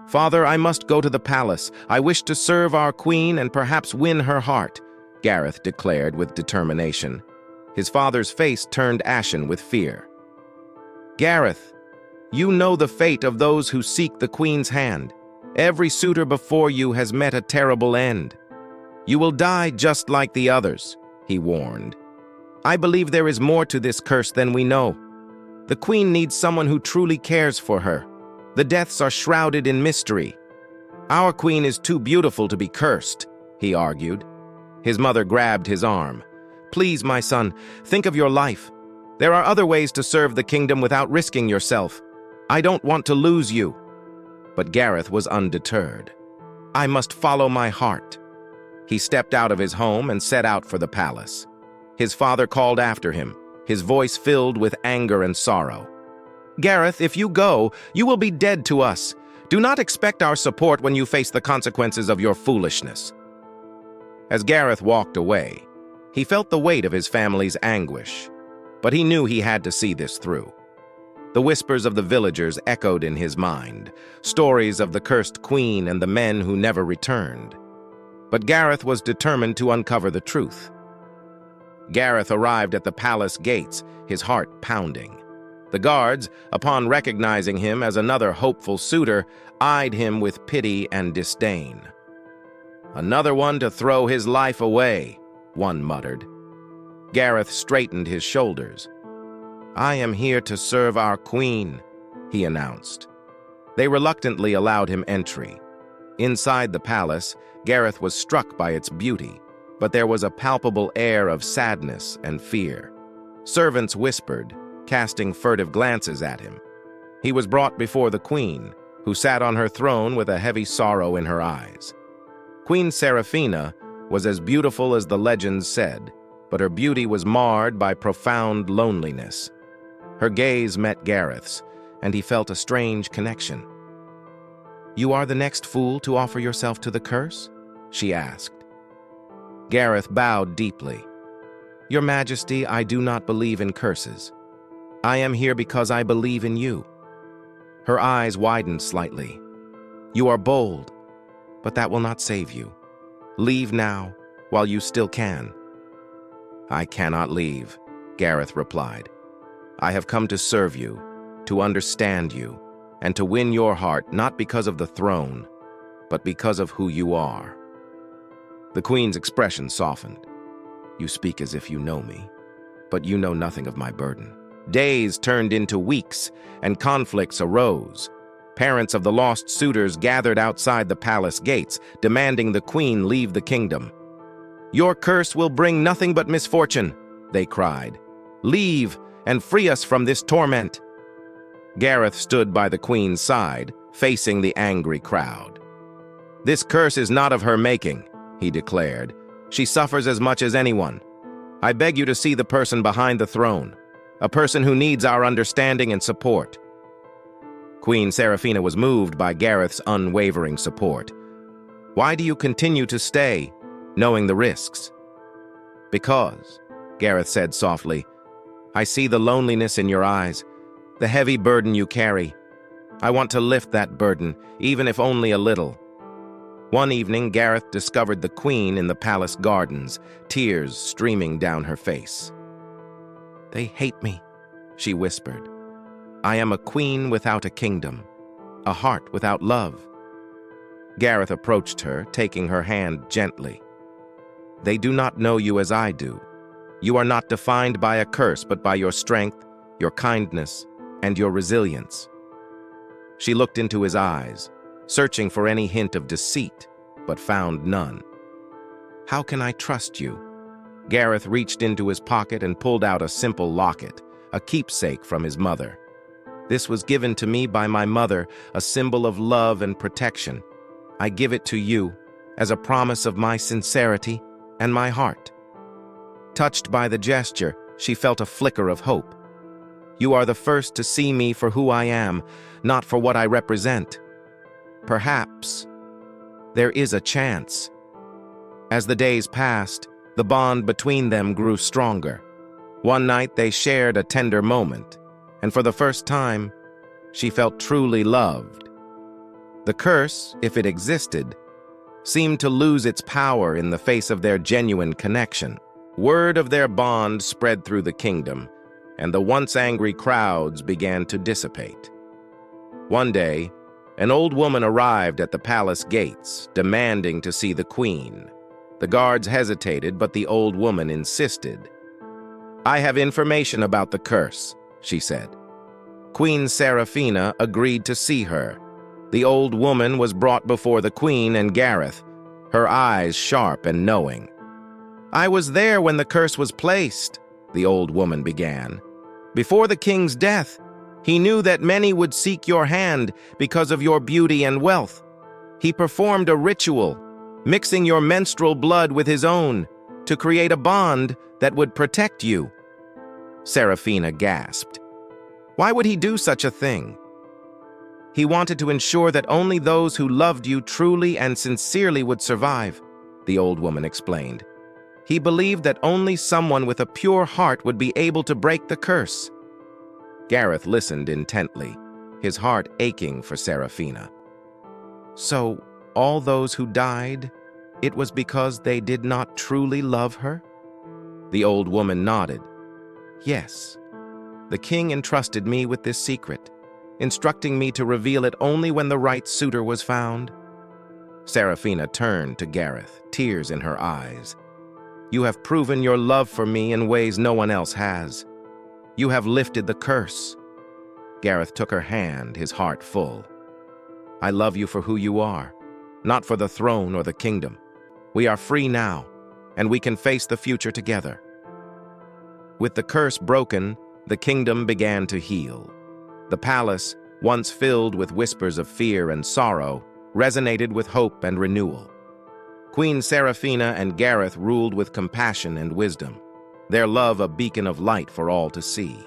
"Father, I must go to the palace. I wish to serve our queen and perhaps win her heart," Gareth declared with determination. His father's face turned ashen with fear. "Gareth, you know the fate of those who seek the queen's hand. Every suitor before you has met a terrible end. You will die just like the others," he warned. "I believe there is more to this curse than we know. The queen needs someone who truly cares for her. The deaths are shrouded in mystery. Our queen is too beautiful to be cursed," he argued. His mother grabbed his arm. "Please, my son, think of your life. There are other ways to serve the kingdom without risking yourself. I don't want to lose you." But Gareth was undeterred. "I must follow my heart." He stepped out of his home and set out for the palace. His father called after him, his voice filled with anger and sorrow. "Gareth, if you go, you will be dead to us. Do not expect our support when you face the consequences of your foolishness." As Gareth walked away, he felt the weight of his family's anguish, but he knew he had to see this through. The whispers of the villagers echoed in his mind, stories of the cursed queen and the men who never returned. But Gareth was determined to uncover the truth. Gareth arrived at the palace gates, his heart pounding. The guards, upon recognizing him as another hopeful suitor, eyed him with pity and disdain. "Another one to throw his life away," one muttered. Gareth straightened his shoulders. "I am here to serve our queen," he announced. They reluctantly allowed him entry. Inside the palace, Gareth was struck by its beauty, but there was a palpable air of sadness and fear. Servants whispered, casting furtive glances at him. He was brought before the queen, who sat on her throne with a heavy sorrow in her eyes. Queen Seraphina was as beautiful as the legends said, but her beauty was marred by profound loneliness. Her gaze met Gareth's, and he felt a strange connection. "You are the next fool to offer yourself to the curse?" she asked. Gareth bowed deeply. "Your Majesty, I do not believe in curses. I am here because I believe in you." Her eyes widened slightly. "You are bold, but that will not save you. Leave now, while you still can." "I cannot leave," Gareth replied. "I have come to serve you, to understand you, and to win your heart not because of the throne, but because of who you are." The queen's expression softened. "You speak as if you know me, but you know nothing of my burden." Days turned into weeks, and conflicts arose. Parents of the lost suitors gathered outside the palace gates, demanding the queen leave the kingdom. "Your curse will bring nothing but misfortune," they cried. "Leave and free us from this torment." Gareth stood by the queen's side, facing the angry crowd. "This curse is not of her making," he declared. "She suffers as much as anyone. I beg you to see the person behind the throne, a person who needs our understanding and support." Queen Seraphina was moved by Gareth's unwavering support. "Why do you continue to stay, knowing the risks?" "Because," Gareth said softly, "I see the loneliness in your eyes, the heavy burden you carry. I want to lift that burden, even if only a little." One evening, Gareth discovered the queen in the palace gardens, tears streaming down her face. "They hate me," she whispered. "I am a queen without a kingdom, a heart without love." Gareth approached her, taking her hand gently. "They do not know you as I do. You are not defined by a curse, but by your strength, your kindness, and your resilience." She looked into his eyes, searching for any hint of deceit, but found none. "How can I trust you?" Gareth reached into his pocket and pulled out a simple locket, a keepsake from his mother. "This was given to me by my mother, a symbol of love and protection. I give it to you as a promise of my sincerity and my heart." Touched by the gesture, she felt a flicker of hope. "You are the first to see me for who I am, not for what I represent. Perhaps there is a chance." As the days passed, the bond between them grew stronger. One night they shared a tender moment, and for the first time, she felt truly loved. The curse, if it existed, seemed to lose its power in the face of their genuine connection. Word of their bond spread through the kingdom, and the once angry crowds began to dissipate. One day, an old woman arrived at the palace gates, demanding to see the queen. The guards hesitated, but the old woman insisted. "I have information about the curse," she said. Queen Seraphina agreed to see her. The old woman was brought before the Queen and Gareth, her eyes sharp and knowing. "I was there when the curse was placed," the old woman began. "Before the king's death, he knew that many would seek your hand because of your beauty and wealth. He performed a ritual, mixing your menstrual blood with his own, to create a bond that would protect you." Seraphina gasped. "Why would he do such a thing?" "He wanted to ensure that only those who loved you truly and sincerely would survive," the old woman explained. "He believed that only someone with a pure heart would be able to break the curse." Gareth listened intently, his heart aching for Seraphina. "So, all those who died, it was because they did not truly love her?" The old woman nodded. "Yes. The king entrusted me with this secret, instructing me to reveal it only when the right suitor was found." Seraphina turned to Gareth, tears in her eyes. "You have proven your love for me in ways no one else has. You have lifted the curse." Gareth took her hand, his heart full. "I love you for who you are, not for the throne or the kingdom. We are free now, and we can face the future together." With the curse broken, the kingdom began to heal. The palace, once filled with whispers of fear and sorrow, resonated with hope and renewal. Queen Seraphina and Gareth ruled with compassion and wisdom, their love a beacon of light for all to see.